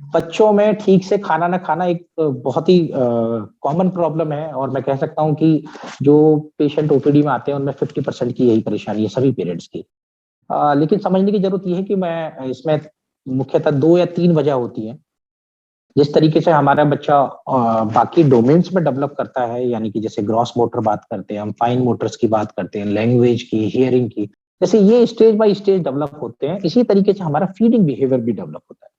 बच्चों में ठीक से खाना ना खाना एक बहुत ही कॉमन प्रॉब्लम है, और मैं कह सकता हूँ कि जो पेशेंट ओपीडी में आते हैं उनमें 50% की यही परेशानी है सभी पेरेंट्स की। लेकिन समझने की जरूरत यह है कि मैं इसमें मुख्यतः 2 या 3 वजह होती है। जिस तरीके से हमारा बच्चा बाकी डोमेन्स में डेवलप करता है, यानी कि जैसे ग्रॉस मोटर बात करते हैं, हम फाइन मोटर्स की बात करते हैं, लैंग्वेज की, हियरिंग की, जैसे ये स्टेज बाय स्टेज डेवलप होते हैं, इसी तरीके से हमारा फीडिंग बिहेवियर भी डेवलप होता है।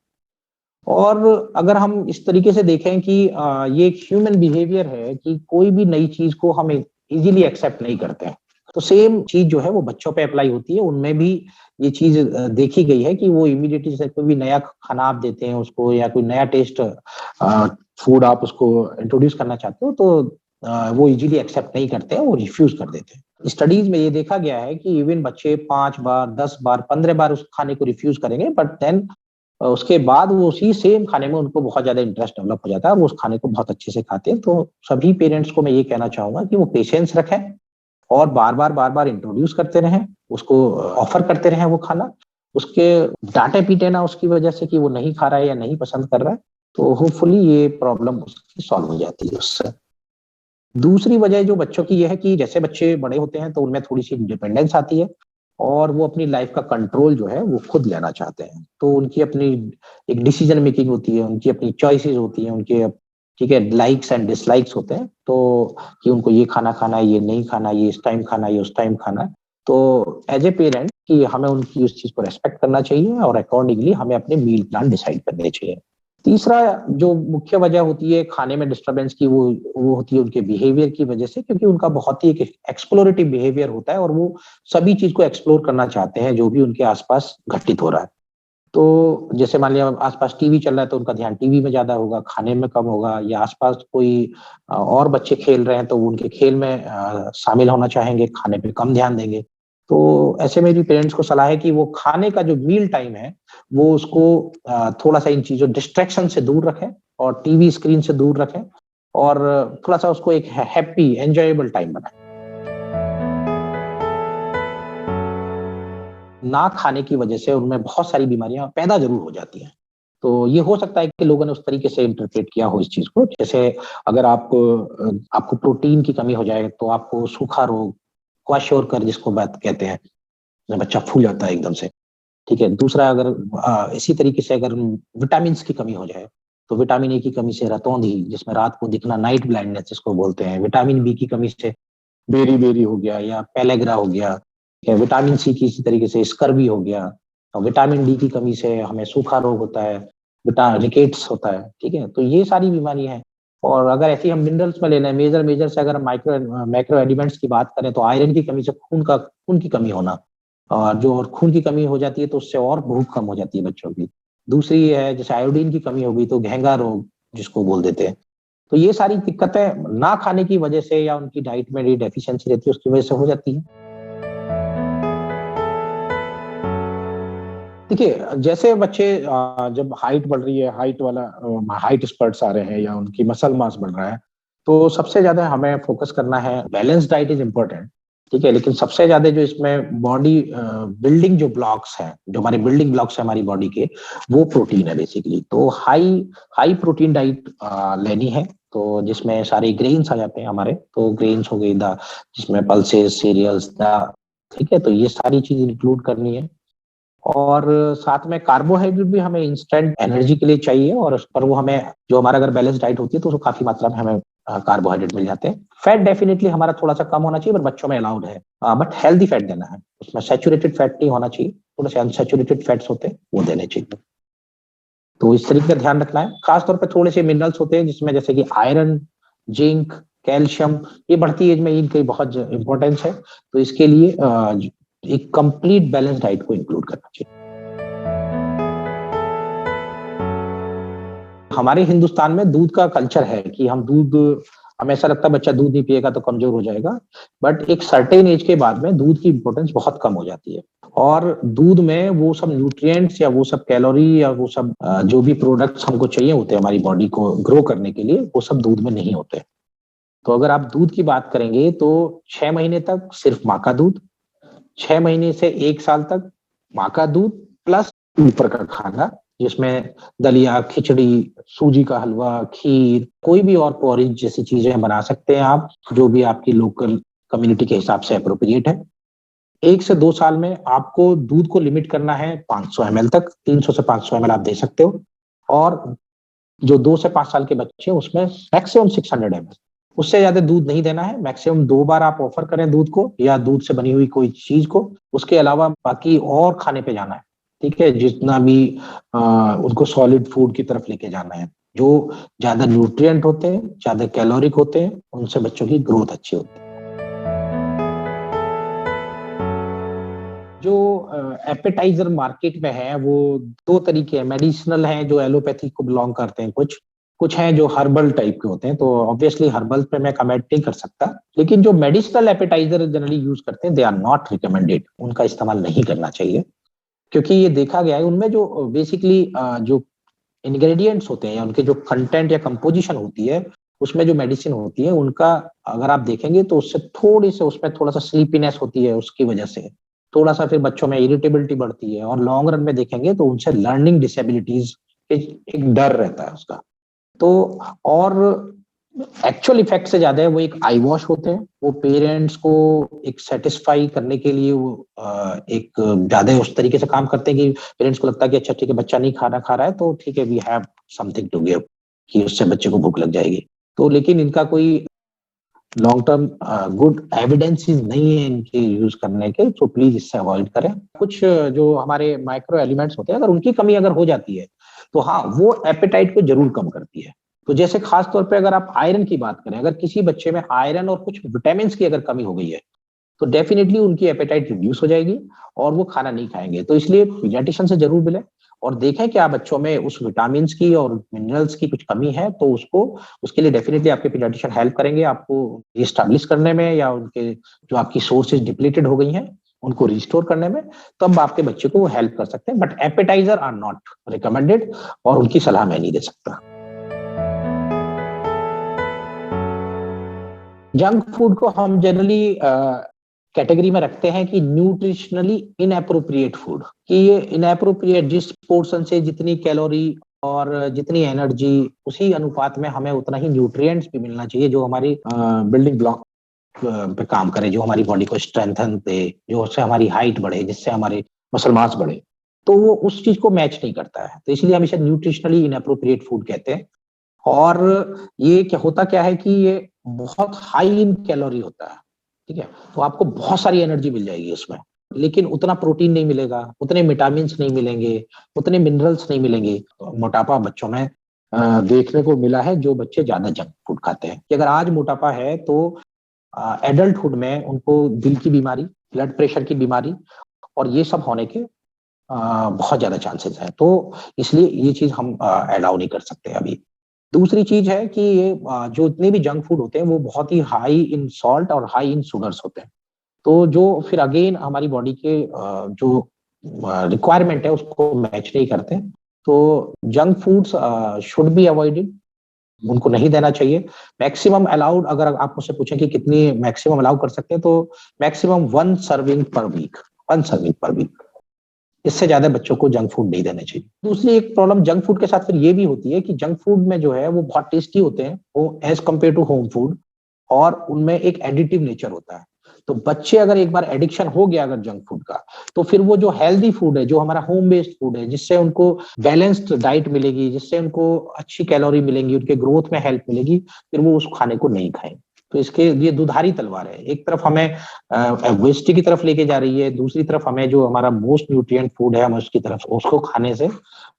और अगर हम इस तरीके से देखें कि ये एक ह्यूमन बिहेवियर है कि कोई भी नई चीज को हम इजीली एक्सेप्ट नहीं करते हैं, तो सेम चीज जो है वो बच्चों पे अप्लाई होती है। उनमें भी ये चीज देखी गई है कि वो इमीडिएटली से कोई भी नया खाना आप देते हैं उसको, या कोई नया टेस्ट फूड आप उसको इंट्रोड्यूस करना चाहते हो, तो वो इजीली एक्सेप्ट नहीं करते हैं, वो रिफ्यूज कर देते हैं। स्टडीज में ये देखा गया है कि इवन बच्चे 5 बार, 10 बार, 15 बार उस खाने को रिफ्यूज करेंगे, बट देन उसके बाद वो उसी सेम खाने में उनको बहुत ज्यादा इंटरेस्ट डेवलप हो जाता है, वो उस खाने को बहुत अच्छे से खाते हैं। तो सभी पेरेंट्स को मैं ये कहना चाहूंगा कि वो पेशेंस रखें और बार बार इंट्रोड्यूस करते रहें, उसको ऑफर करते रहें वो खाना, उसके डांटे पीटे ना उसकी वजह से कि वो नहीं खा रहा है या नहीं पसंद कर रहा है, तो होपफुली ये प्रॉब्लम उसकी सॉल्व हो जाती है उससे। दूसरी वजह जो बच्चों की यह है कि जैसे बच्चे बड़े होते हैं तो उनमें थोड़ी सी इंडिपेंडेंस आती है, और वो अपनी लाइफ का कंट्रोल जो है वो खुद लेना चाहते हैं। तो उनकी अपनी एक डिसीजन मेकिंग होती है, उनकी अपनी चॉइसेस होती हैं, उनके ठीक है लाइक्स एंड डिसलाइक्स होते हैं, तो कि उनको ये खाना खाना है, ये नहीं खाना, ये इस टाइम खाना है, ये उस टाइम खाना है। तो एज ए पेरेंट कि हमें उनकी उस चीज को रेस्पेक्ट करना चाहिए, और अकॉर्डिंगली हमें अपने मील प्लान डिसाइड करने चाहिए। तीसरा जो मुख्य वजह होती है खाने में डिस्टरबेंस की, वो होती है उनके बिहेवियर की वजह से, क्योंकि उनका बहुत ही एक एक्सप्लोरेटिव बिहेवियर होता है, और वो सभी चीज को एक्सप्लोर करना चाहते हैं जो भी उनके आसपास घटित हो रहा है। तो जैसे मान लिया आसपास टीवी चल रहा है तो उनका ध्यान टीवी में ज्यादा होगा, खाने में कम होगा, या आसपास कोई और बच्चे खेल रहे हैं तो वो उनके खेल में शामिल होना चाहेंगे, खाने पे कम ध्यान देंगे। तो ऐसे मेरी पेरेंट्स को सलाह है कि वो खाने का जो मील टाइम है वो उसको थोड़ा सा इन चीजों डिस्ट्रैक्शन से दूर रखें, और टीवी स्क्रीन से दूर रखें, और थोड़ा सा उसको एक हैप्पी एंजॉयबल टाइम बनाएं। ना खाने की वजह से उनमें बहुत सारी बीमारियां पैदा जरूर हो जाती हैं। तो ये हो सकता है कि लोगों ने उस तरीके से इंटरप्रेट किया हो इस चीज को, जैसे अगर आपको प्रोटीन की कमी हो जाए तो आपको सूखा रोग, क्वाशोरकर जिसको बात कहते हैं, बच्चा फूल जाता है एकदम से। ठीक है। दूसरा, अगर इसी तरीके से अगर विटामिन की कमी हो जाए, तो विटामिन ए की कमी से रतौंधी, जिसमें रात को दिखना, नाइट ब्लाइंडनेस जिसको बोलते हैं, विटामिन बी की कमी से बेरी बेरी हो गया या पेलेग्रा हो गया, विटामिन सी की इसी तरीके से स्कर्वी हो गया, और विटामिन डी की कमी से हमें सूखा रोग होता है, रिकेट्स होता है। ठीक है। तो ये सारी बीमारियां हैं। और अगर ऐसे हम मिनरल्स में ले लें, मेजर मेजर से अगर माइक्रो मैक्रो एलिमेंट्स की बात करें, तो आयरन की कमी से खून की कमी होना, और जो और खून की कमी हो जाती है तो उससे और भूख कम हो जाती है बच्चों की। दूसरी है जैसे आयोडीन की कमी होगी तो घेंगा रोग जिसको बोल देते हैं। तो ये सारी दिक्कतें ना खाने की वजह से या उनकी डाइट में डेफिशिएंसी रहती है उसकी वजह से हो जाती है। देखिए, जैसे बच्चे जब हाइट बढ़ रही है, हाइट स्पर्ट्स आ रहे हैं या उनकी मसल मास बढ़ रहा है, तो सबसे ज्यादा हमें फोकस करना है। बैलेंस डाइट इज इम्पोर्टेंट, ठीक है, लेकिन सबसे ज्यादा जो इसमें बॉडी बिल्डिंग जो ब्लॉक्स हैं, जो हमारे बिल्डिंग ब्लॉक्स है हमारी बॉडी के, वो प्रोटीन है बेसिकली। तो हाई हाई प्रोटीन डाइट लेनी है, तो जिसमें सारे ग्रेन्स आ जाते हैं हमारे। तो ग्रेन्स हो गई, दा जिसमें पल्सेस, सीरियल्स, दा, ठीक है, तो ये सारी चीज इंक्लूड करनी है। और साथ में कार्बोहाइड्रेट भी हमें इंस्टेंट एनर्जी के लिए चाहिए, और उस पर वो हमें, जो हमारा अगर बैलेंस डाइट होती है तो उसको काफी मात्रा में हमें कार्बोहाइड्रेट मिल जाते हैं। फैट डेफिनेटली हमारा थोड़ा सा कम होना चाहिए, पर बच्चों में अलाउड है, बट हेल्दी फैट देना है, उसमें सैचुरेटेड फैट नहीं होना चाहिए, थोड़े से अनसैचुरेटेड फैट्स होते हैं वो देने चाहिए। तो इस तरीके का ध्यान रखना है। खासतौर पर थोड़े से मिनरल्स होते हैं जिसमें जैसे कि आयरन, जिंक, कैल्शियम, ये बढ़ती एज में इनकी बहुत इंपॉर्टेंस है। तो इसके लिए एक कंप्लीट बैलेंस डाइट को इंक्लूड करना चाहिए। हमारे हिंदुस्तान में दूध का कल्चर है कि हमें ऐसा लगता है बच्चा दूध नहीं पिएगा तो कमजोर हो जाएगा, बट एक सर्टेन एज के बाद में दूध की इंपॉर्टेंस बहुत कम हो जाती है, और दूध में वो सब न्यूट्रिएंट्स या वो सब कैलोरी या वो सब जो भी प्रोडक्ट्स हमको चाहिए होते हैं हमारी बॉडी को ग्रो करने के लिए, वो सब दूध में नहीं होते। तो अगर आप दूध की बात करेंगे तो 6 महीने तक सिर्फ माँ का दूध, 6 महीने से 1 साल तक माँ का दूध प्लस ऊपर का खाना, जिसमें दलिया, खिचड़ी, सूजी का हलवा, खीर, कोई भी और पोरिज जैसी चीजें बना सकते हैं आप, जो भी आपकी लोकल कम्युनिटी के हिसाब से एप्रोप्रिएट है। 1 से 2 साल में आपको दूध को लिमिट करना है 500 ml तक, 300 से 500 ml आप दे सकते हो। और जो 2 से 5 साल के बच्चे हैं उसमें मैक्सिमम 600 ml, उससे ज्यादा दूध नहीं देना है। मैक्सिमम 2 बार आप ऑफर करें दूध को या दूध से बनी हुई कोई चीज को, उसके अलावा बाकी और खाने पे जाना है। ठीक है, जितना भी उनको सॉलिड फूड की तरफ लेके जाना है, जो ज्यादा न्यूट्रिएंट होते हैं, ज्यादा कैलोरिक होते हैं, उनसे बच्चों की ग्रोथ अच्छी होती है। जो एपेटाइजर मार्केट में है वो 2 तरीके हैं। मेडिसिनल हैं जो एलोपैथी को बिलोंग करते हैं, कुछ कुछ हैं जो हर्बल टाइप के होते हैं। तो ऑब्वियसली हर्बल पे मैं कमेंट नहीं कर सकता, लेकिन जो मेडिसिनल एपेटाइजर जनरली यूज करते हैं, दे आर नॉट रिकमेंडेड, उनका इस्तेमाल नहीं करना चाहिए। क्योंकि ये देखा गया है उनमें जो बेसिकली जो इंग्रेडिएंट्स होते हैं या उनके जो कंटेंट या कंपोजिशन होती है, उसमें जो मेडिसिन होती है उनका, अगर आप देखेंगे तो उससे थोड़ी से उसमें थोड़ा सा स्लीपीनेस होती है, उसकी वजह से थोड़ा सा फिर बच्चों में इरिटेबिलिटी बढ़ती है, और लॉन्ग रन में देखेंगे तो उनसे लर्निंग डिसेबिलिटीज एक डर रहता है उसका। तो और एक्चुअल इफेक्ट से ज्यादा है वो एक आई वॉश होते हैं, वो पेरेंट्स को एक सेटिस्फाई करने के लिए वो एक ज्यादा उस तरीके से काम करते हैं कि पेरेंट्स को लगता है कि अच्छा ठीक है, बच्चा नहीं खाना खा रहा है तो ठीक है, we have something to give, कि उससे बच्चे को भूख लग जाएगी। तो लेकिन इनका कोई लॉन्ग टर्म गुड एविडेंसेस नहीं है इनके यूज करने के, तो प्लीज इससे अवॉइड करें। कुछ जो हमारे माइक्रो एलिमेंट्स होते हैं, अगर उनकी कमी अगर हो जाती है तो हाँ, वो एपेटाइट को जरूर कम करती है। तो जैसे खास तौर पे अगर आप आयरन की बात करें, अगर किसी बच्चे में आयरन और कुछ विटामिन की अगर कमी हो गई है, तो डेफिनेटली उनकी एपेटाइट रिड्यूस हो जाएगी और वो खाना नहीं खाएंगे। तो इसलिए पीडियाट्रिशियन से जरूर मिलें और देखें क्या बच्चों में उस विटामिन की और मिनरल्स की कुछ कमी है, तो उसको, उसके लिए डेफिनेटली आपके पीडियाट्रिशियन हेल्प करेंगे आपको रिस्टैब्लिश करने में, या उनके जो आपकी सोर्सेज डिप्लीटेड हो गई हैं उनको रिस्टोर करने में। तब आपके बच्चे को वो हेल्प कर सकते हैं, but appetiser are not recommended और उनकी सलाह मैं नहीं दे सकता। जंक फूड को हम जनरली कैटेगरी में रखते हैं कि न्यूट्रिशनली इनएप्रोप्रिएट फूड, कि ये इनएप्रोप्रिएट, जिस पोर्शन से जितनी कैलोरी और जितनी एनर्जी, उसी अनुपात में हमें उतना ही न्यूट्रिएंट्स भी मिलना चाहिए जो हमारी बिल्डिंग ब्लॉक पे काम करे, जो हमारी बॉडी को स्ट्रेंथन दे, जो उससे हमारी हाइट बढ़े, जिससे हमारे मसल मास बढ़े। तो वो उस चीज को मैच नहीं करता है, तो इसलिए हम इसे न्यूट्रिशनली इनएप्रोप्रिएट फूड कहते हैं। और ये क्या होता क्या है कि ये बहुत हाई इन कैलोरी होता है। ठीक है, तो आपको बहुत सारी एनर्जी मिल जाएगी उसमें, लेकिन उतना प्रोटीन नहीं मिलेगा, उतने विटामिन नहीं मिलेंगे, उतने मिनरल्स नहीं मिलेंगे। तो मोटापा बच्चों में देखने को मिला है जो बच्चे ज्यादा जंक फूड खाते हैं, कि अगर आज मोटापा है तो एडल्टहुड में उनको दिल की बीमारी, ब्लड प्रेशर की बीमारी और ये सब होने के बहुत ज्यादा चांसेस हैं। तो इसलिए ये चीज हम अलाउ नहीं कर सकते अभी। दूसरी चीज है कि ये जो इतने भी जंक फूड होते हैं वो बहुत ही हाई इन सॉल्ट और हाई इन शुगर्स होते हैं, तो जो फिर अगेन हमारी बॉडी के जो रिक्वायरमेंट है उसको मैच नहीं करते। तो junk foods should be avoided, उनको नहीं देना चाहिए। मैक्सिमम अलाउड, अगर आप मुझसे पूछें कि कितनी मैक्सिमम अलाउ कर सकते हैं, तो maximum 1 serving per week, 1 serving per week, इससे ज्यादा बच्चों को जंक फूड नहीं देने चाहिए। दूसरी एक प्रॉब्लम जंक फूड के साथ फिर ये भी होती है कि जंक फूड में जो है वो बहुत टेस्टी होते हैं वो as compare to home food, और उनमें एक एडिटिव नेचर होता है। तो बच्चे अगर एक बार एडिक्शन हो गया अगर जंक फूड का, तो फिर वो जो हेल्दी फूड है, जो हमारा होम बेस्ड फूड है, जिससे उनको बैलेंस्ड डाइट मिलेगी, जिससे उनको अच्छी कैलोरी मिलेंगी, उनके ग्रोथ में हेल्प मिलेगी, फिर वो उस खाने को नहीं खाएंगे। तो इसके लिए दुधारी तलवार है, एक तरफ हमें वेस्ट की तरफ लेके जा रही है, दूसरी तरफ हमें जो हमारा मोस्ट न्यूट्रिएंट फूड है हम उसकी तरफ, उसको खाने से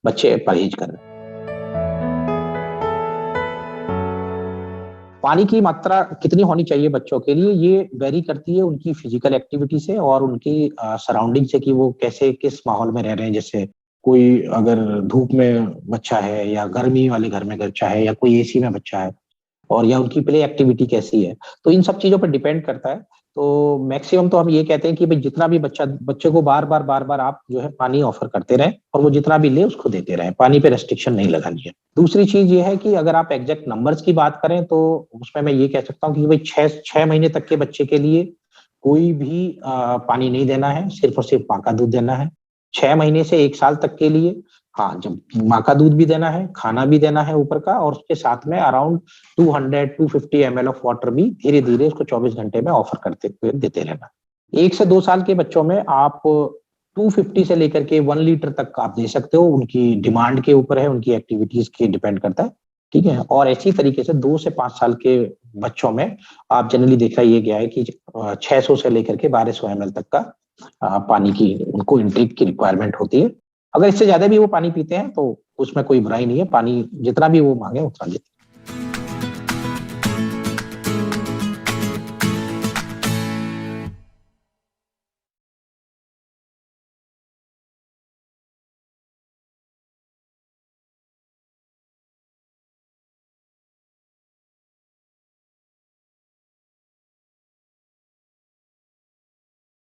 बच्चे परहेज कर रहे हैं। पानी की मात्रा कितनी होनी चाहिए बच्चों के लिए, ये वेरी करती है उनकी फिजिकल एक्टिविटी से और उनकी सराउंडिंग से, कि वो कैसे किस माहौल में रह रहे हैं। जैसे कोई अगर धूप में बच्चा है, या गर्मी वाले घर में बच्चा है, या कोई एसी में बच्चा है, और या उनकी प्ले एक्टिविटी कैसी है, तो इन सब चीजों पर डिपेंड करता है। तो मैक्सिमम तो हम ये कहते हैं कि भाई जितना भी बच्चे को बार बार आप जो है पानी ऑफर करते रहें, और वो जितना भी ले उसको देते रहें, पानी पे रेस्ट्रिक्शन नहीं लगानी है। दूसरी चीज ये है कि अगर आप एग्जैक्ट नंबर्स की बात करें तो उसमें मैं ये कह सकता हूँ कि भाई 6 महीने तक के बच्चे के लिए कोई भी पानी नहीं देना है, सिर्फ और सिर्फ माँ का दूध देना है। 6 महीने से 1 साल तक के लिए हाँ, जब माँ का दूध भी देना है, खाना भी देना है ऊपर का, और उसके साथ में अराउंड 200-250 ml ऑफ वाटर भी धीरे-धीरे उसको 24 घंटे में ऑफर करते हुए देते रहना। 1 से 2 साल के बच्चों में आप 250 से लेकर के 1 लीटर तक आप दे सकते हो, उनकी डिमांड के ऊपर है, उनकी एक्टिविटीज़ के डिपेंड करता है, ठीक है? और इसी तरीके से 2 से 5 साल के बच्चों में आप जनरली देखा ये गया है कि 600 से लेकर के 1200 ml तक का पानी की उनको इनटेक की रिक्वायरमेंट होती है। अगर इससे ज़्यादा भी वो पानी पीते हैं तो उसमें कोई बुराई नहीं है, पानी जितना भी वो माँगे उतना दें।